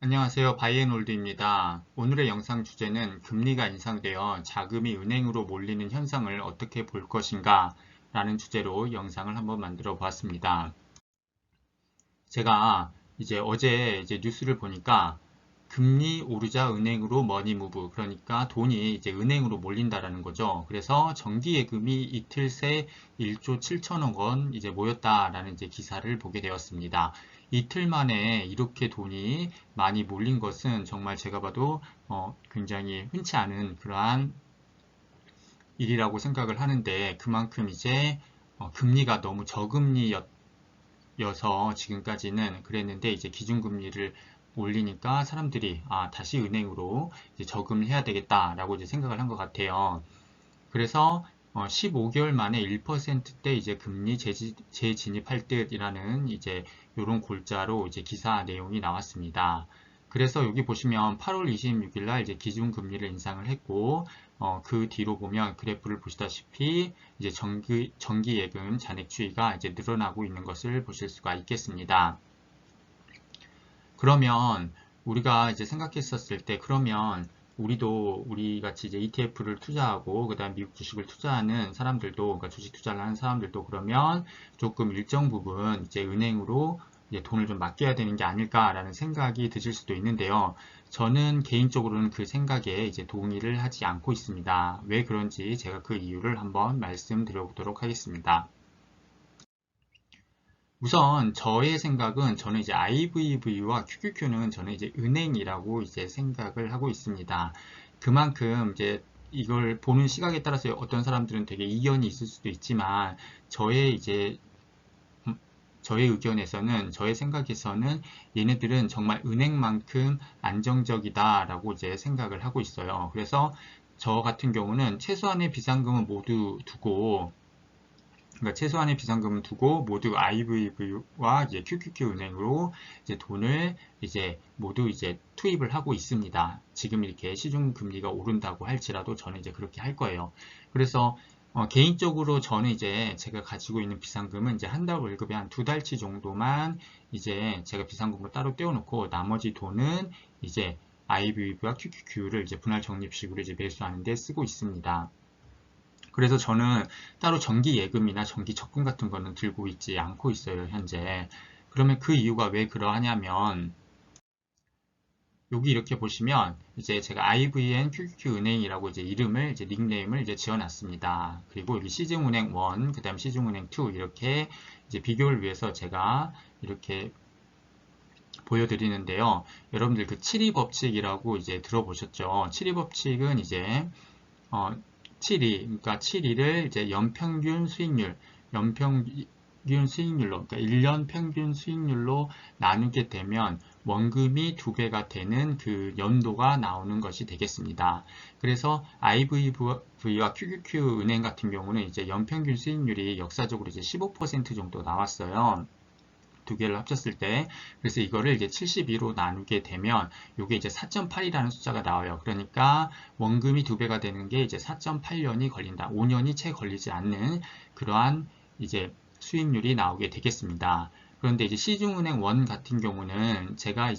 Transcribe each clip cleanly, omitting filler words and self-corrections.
안녕하세요. 바이앤홀드입니다. 오늘의 영상 주제는 금리가 인상되어 자금이 은행으로 몰리는 현상을 어떻게 볼 것인가 라는 주제로 영상을 한번 만들어 보았습니다. 제가 어제 뉴스를 보니까 금리 오르자 은행으로 머니무브, 그러니까 돈이 은행으로 몰린다라는 거죠. 그래서 정기예금이 이틀 새 1조 7천억 원 모였다라는 기사를 보게 되었습니다. 이틀 만에 이렇게 돈이 많이 몰린 것은 정말 제가 봐도 굉장히 흔치 않은 그러한 일이라고 생각을 하는데, 그만큼 금리가 너무 저금리였 여서 지금까지는 그랬는데, 기준금리를 올리니까 사람들이 다시 은행으로 저금을 해야 되겠다라고 생각을 한 것 같아요. 그래서 15개월 만에 1%대 금리 재진입할 듯이라는 요런 골자로 기사 내용이 나왔습니다. 그래서 여기 보시면 8월 26일 날 기준금리를 인상을 했고, 그 뒤로 보면 그래프를 보시다시피 정기예금 잔액 추이가 늘어나고 있는 것을 보실 수가 있겠습니다. 그러면 우리가 생각했었을 때, 그러면 우리 같이 ETF를 투자하고 그다음 미국 주식을 투자하는 사람들도, 그러니까 주식 투자를 하는 사람들도 그러면 조금 일정 부분 은행으로 돈을 좀 맡겨야 되는 게 아닐까라는 생각이 드실 수도 있는데요. 저는 개인적으로는 그 생각에 동의를 하지 않고 있습니다. 왜 그런지 제가 그 이유를 한번 말씀드려 보도록 하겠습니다. 우선 저의 생각은, 저는 IVV와 QQQ는 저는 은행이라고 생각을 하고 있습니다. 그만큼 이걸 보는 시각에 따라서 어떤 사람들은 되게 이견이 있을 수도 있지만, 저의 저의 의견에서는, 저의 생각에서는 얘네들은 정말 은행만큼 안정적이다라고 생각을 하고 있어요. 그래서 저 같은 경우는 최소한의 비상금은 모두 두고, 그러니까 최소한의 비상금을 두고 모두 IVV와 QQQ 은행으로 돈을 모두 투입을 하고 있습니다. 지금 이렇게 시중 금리가 오른다고 할지라도 저는 그렇게 할 거예요. 그래서 개인적으로 저는 제가 가지고 있는 비상금은 한 달 월급의 한 두 달치 정도만 제가 비상금으로 따로 떼어놓고, 나머지 돈은 IVV와 QQQ를 분할 적립식으로 매수하는 데 쓰고 있습니다. 그래서 저는 따로 정기 예금이나 정기 적금 같은 거는 들고 있지 않고 있어요, 현재. 그러면 그 이유가 왜 그러하냐면, 여기 이렇게 보시면 제가 IVN QQQ 은행이라고 이름을 닉네임을 지어놨습니다. 그리고 여기 시중은행 1, 그다음 시중은행 2 이렇게 비교를 위해서 제가 이렇게 보여드리는데요. 여러분들 그 7위 법칙이라고 들어보셨죠? 7위 법칙은 어, 7위, 그러니까 7위를 연평균 수익률, 연평균 수익률로, 그러니까 1년 평균 수익률로 나누게 되면 원금이 2배가 되는 그 연도가 나오는 것이 되겠습니다. 그래서 IVV와 QQQ 은행 같은 경우는 연평균 수익률이 역사적으로 15% 정도 나왔어요. 두 개를 합쳤을 때. 그래서 이거를 72로 나누게 되면 이게 4.8이라는 숫자가 나와요. 그러니까 원금이 2배가 되는 게 4.8년이 걸린다. 5년이 채 걸리지 않는 그러한 수익률이 나오게 되겠습니다. 그런데 시중은행 원 같은 경우는 제가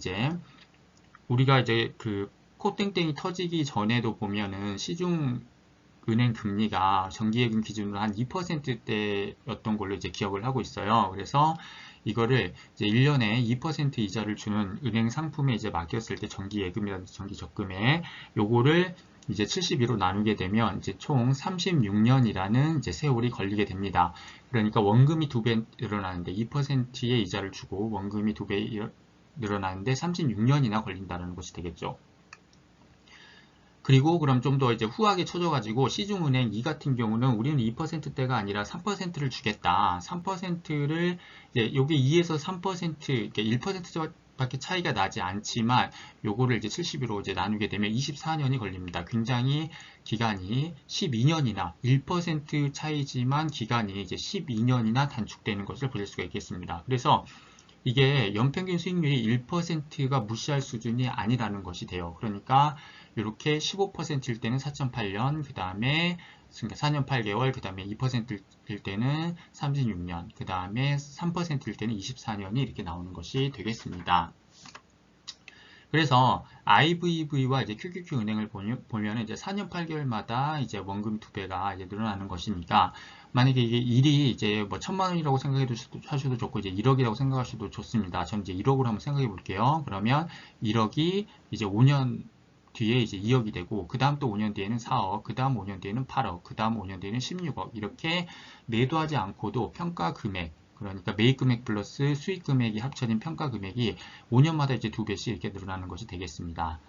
우리가 그 코땡땡이 터지기 전에도 보면은 시중은행 금리가 정기예금 기준으로 한 2%대였던 걸로 기억을 하고 있어요. 그래서 이거를 1년에 2% 이자를 주는 은행 상품에 맡겼을 때, 정기예금이라든지 정기적금에 요거를 72로 나누게 되면 총 36년이라는 세월이 걸리게 됩니다. 그러니까 원금이 2배 늘어나는데 2%의 이자를 주고 원금이 2배 늘어나는데 36년이나 걸린다는 것이 되겠죠. 그리고 그럼 좀 더 후하게 쳐줘가지고 시중은행 2 같은 경우는 우리는 2%대가 아니라 3%를 주겠다. 3%를 여기 2에서 3%, 이렇게 1%밖에 차이가 나지 않지만 요거를 70으로 나누게 되면 24년이 걸립니다. 굉장히 기간이 12년이나 1% 차이지만 기간이 12년이나 단축되는 것을 보실 수가 있겠습니다. 그래서 이게 연평균 수익률이 1%가 무시할 수준이 아니라는 것이 돼요. 그러니까 이렇게 15%일 때는 4.8년, 그 다음에 4년 8개월, 그 다음에 2%일 때는 36년, 그 다음에 3%일 때는 24년이 이렇게 나오는 것이 되겠습니다. 그래서 IVV와 이제 QQQ 은행을 보면 이제 4년 8개월마다 이제 원금 2배가 이제 늘어나는 것이니까 만약에 이게 일이 이제 뭐 1,000만 원이라고 생각해 하셔도 좋고 이제 1억이라고 생각하셔도 좋습니다. 저는 이제 1억으로 한번 생각해 볼게요. 그러면 1억이 이제 5년 뒤에 이제 2억이 되고 그 다음 또 5년 뒤에는 4억, 그 다음 5년 뒤에는 8억, 그 다음 5년 뒤에는 16억 이렇게 매도하지 않고도 평가 금액 그러니까 매입 금액 플러스 수익 금액이 합쳐진 평가 금액이 5년마다 이제 2배씩 이렇게 늘어나는 것이 되겠습니다.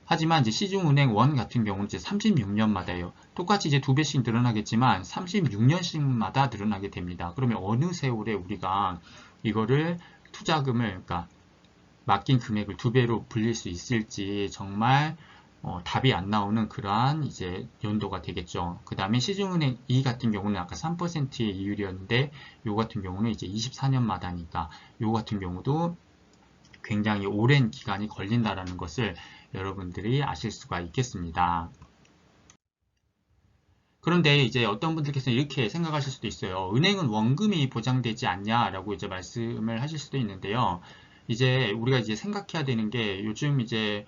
하지만 이제 시중은행 원 같은 경우는 이제 36년마다예요. 똑같이 이제 2배씩 늘어나겠지만 36년씩마다 늘어나게 됩니다. 그러면 어느 세월에 우리가 이거를 투자금을 그러니까 맡긴 금액을 2배로 불릴 수 있을지 정말 답이 안 나오는 그러한 이제 연도가 되겠죠. 그 다음에 시중은행 E 같은 경우는 아까 3%의 이율이었는데 요 같은 경우는 이제 24년마다니까 요 같은 경우도 굉장히 오랜 기간이 걸린다라는 것을 여러분들이 아실 수가 있겠습니다. 그런데 이제 어떤 분들께서는 이렇게 생각하실 수도 있어요. 은행은 원금이 보장되지 않냐라고 이제 말씀을 하실 수도 있는데요. 이제 우리가 이제 생각해야 되는 게 요즘 이제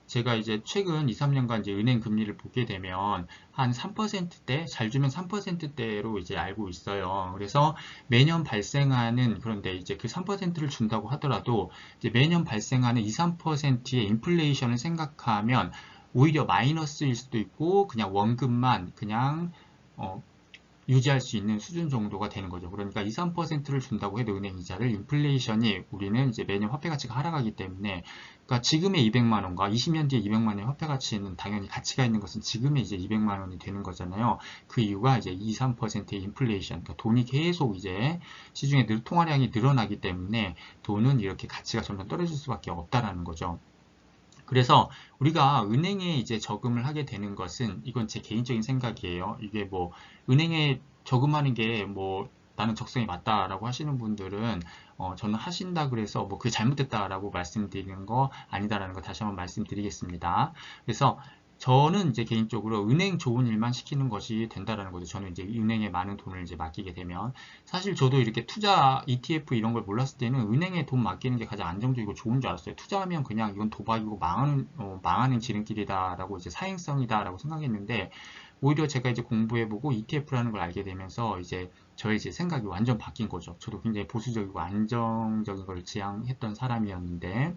제가 이제 최근 2, 3년간 이제 은행 금리를 보게 되면 한 3%대, 잘 주면 3%대로 이제 알고 있어요. 그래서 매년 발생하는, 그런데 이제 그 3%를 준다고 하더라도 이제 매년 발생하는 2, 3%의 인플레이션을 생각하면 오히려 마이너스일 수도 있고 그냥 원금만 그냥 유지할 수 있는 수준 정도가 되는 거죠. 그러니까 2, 3%를 준다고 해도 은행 이자를 인플레이션이 우리는 이제 매년 화폐 가치가 하락하기 때문에 그러니까 지금의 200만 원과 20년 뒤에 200만 원의 화폐 가치는 당연히 가치가 있는 것은 지금의 이제 200만 원이 되는 거잖아요. 그 이유가 이제 2, 3%의 인플레이션, 그러니까 돈이 계속 이제 시중에 통화량이 늘어나기 때문에 돈은 이렇게 가치가 점점 떨어질 수밖에 없다라는 거죠. 그래서 우리가 은행에 이제 저금을 하게 되는 것은 이건 제 개인적인 생각이에요. 이게 뭐 은행에 저금하는 게 뭐 나는 적성이 맞다라고 하시는 분들은 저는 하신다 그래서 뭐 그게 잘못됐다라고 말씀드리는 거 아니다라는 거 다시 한번 말씀드리겠습니다. 그래서 저는 이제 개인적으로 은행 좋은 일만 시키는 것이 된다라는 거죠. 저는 이제 은행에 많은 돈을 이제 맡기게 되면 사실 저도 이렇게 투자 ETF 이런 걸 몰랐을 때는 은행에 돈 맡기는 게 가장 안정적이고 좋은 줄 알았어요. 투자하면 그냥 이건 도박이고 망하는 지름길이다라고 이제 사행성이다라고 생각했는데 오히려 제가 이제 공부해보고 ETF라는 걸 알게 되면서 이제 저의 이제 생각이 완전 바뀐 거죠. 저도 굉장히 보수적이고 안정적인 걸 지향했던 사람이었는데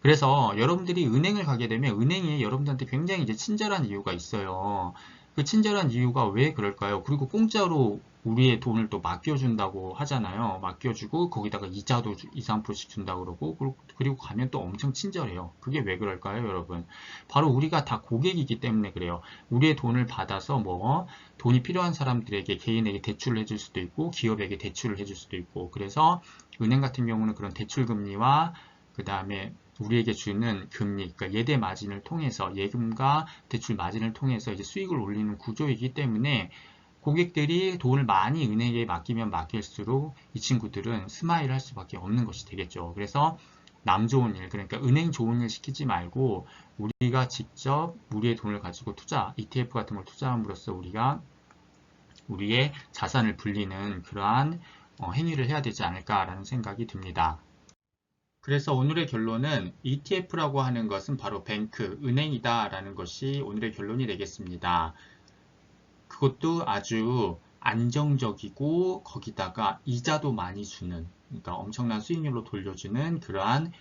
그래서 여러분들이 은행을 가게 되면 은행이 여러분들한테 굉장히 이제 친절한 이유가 있어요. 그 친절한 이유가 왜 그럴까요? 그리고 공짜로 우리의 돈을 또 맡겨준다고 하잖아요. 맡겨주고 거기다가 이자도 2, 3%씩 준다고 그러고 그리고 가면 또 엄청 친절해요. 그게 왜 그럴까요, 여러분? 바로 우리가 다 고객이기 때문에 그래요. 우리의 돈을 받아서 뭐 돈이 필요한 사람들에게 개인에게 대출을 해줄 수도 있고 기업에게 대출을 해줄 수도 있고 그래서 은행 같은 경우는 그런 대출 금리와 그 다음에 우리에게 주는 금리, 그러니까 예대 마진을 통해서 예금과 대출 마진을 통해서 이제 수익을 올리는 구조이기 때문에 고객들이 돈을 많이 은행에 맡기면 맡길수록 이 친구들은 스마일 할 수밖에 없는 것이 되겠죠. 그래서 남 좋은 일, 그러니까 은행 좋은 일 시키지 말고 우리가 직접 우리의 돈을 가지고 ETF 같은 걸 투자함으로써 우리가 우리의 자산을 불리는 그러한 행위를 해야 되지 않을까라는 생각이 듭니다. 그래서 오늘의 결론은 ETF라고 하는 것은 바로 뱅크, 은행이다 라는 것이 오늘의 결론이 되겠습니다. 그것도 아주 안정적이고 거기다가 이자도 많이 주는 그러니까 엄청난 수익률로 돌려주는 그러한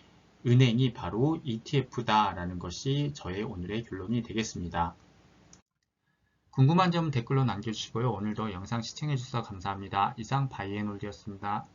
은행이 바로 ETF다 라는 것이 저의 오늘의 결론이 되겠습니다. 궁금한 점 댓글로 남겨주시고요. 오늘도 영상 시청해주셔서 감사합니다. 이상 바이앤올드였습니다.